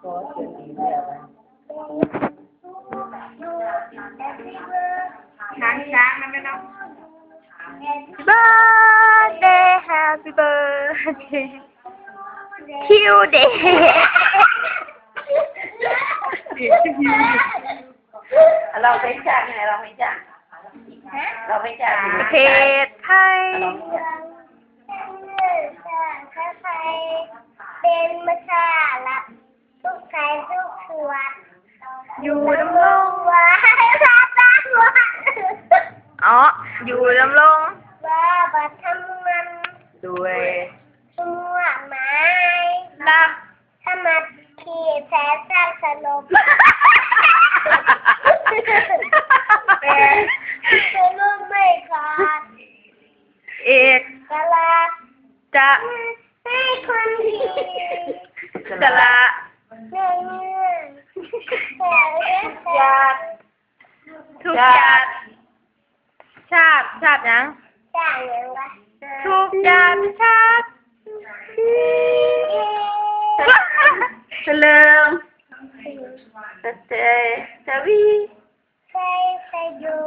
ก็เสียงดีแล้วช้างนะแม่น้อง birthday happy birthday Q day เราไปจ้างไงเราไปจ้างเราไปจ้าง ประเทศไทยเป็นประชาลับทุกใครทุกส่วน อยู่ดำรง ไว้พระตาหัว อ๋ออยู่ดำรง ว่าบัดทำมัน ด้วย ชั่วไม้ รัก ถ้ามาขี่แพ้สร้างสลบแต่สลบไม่ขาด เอก กะลา จะ ให้คนดี จะละ เนื่องแต่เรื่อง ญาติ ทุกอย่างชาติยัง ต่างอย่างไร ทุกอย่างชาติเฉลิมเจจวี ใส่ใส่อยู่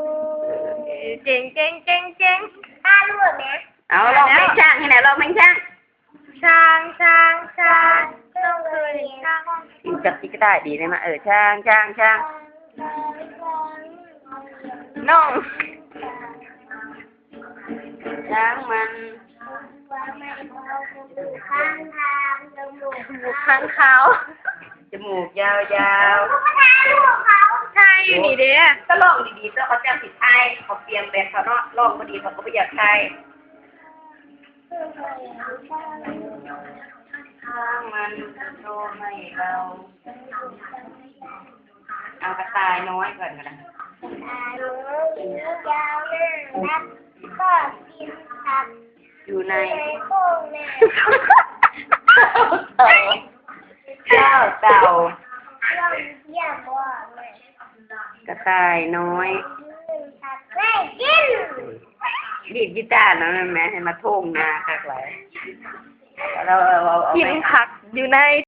เจ๋งเจ๋งเจ๋งเจ๋ง ป้ารู้ไหม เอาลองเพลงช่างที่ไหนลองเพลงช่าง ช้างช้างช้างต้องเคยช้าง อยู่กับที่ก็ได้ดีเลยมาช่างช่างช่าง น้อง ช่างมัน ข้างทางจมูก บุกข้างเขา จมูกยาว ลูกเขา ใช่อยู่นี่เด้ ๆก็ลองดีๆแล้วเขาจะผิดไทยเขาเตรียมแบบเขาเนาะลองพอดีเขาก็ไม่อยากไทยช่างมันโตให้เราเอากระต่ายน้อยก่อนก็ได้ หนูยาวน่ารักก็กินผัก อยู่ใน ในโค้งแม่ เจ้าเต่า ลองเยี่ยมว่าแม่ กระต่ายน้อย ผักไม่กิน ดีดกีตาร์นะแม่ให้มาท่งนาคักหลายเราเอา กิน ไป ผักอยู่ใน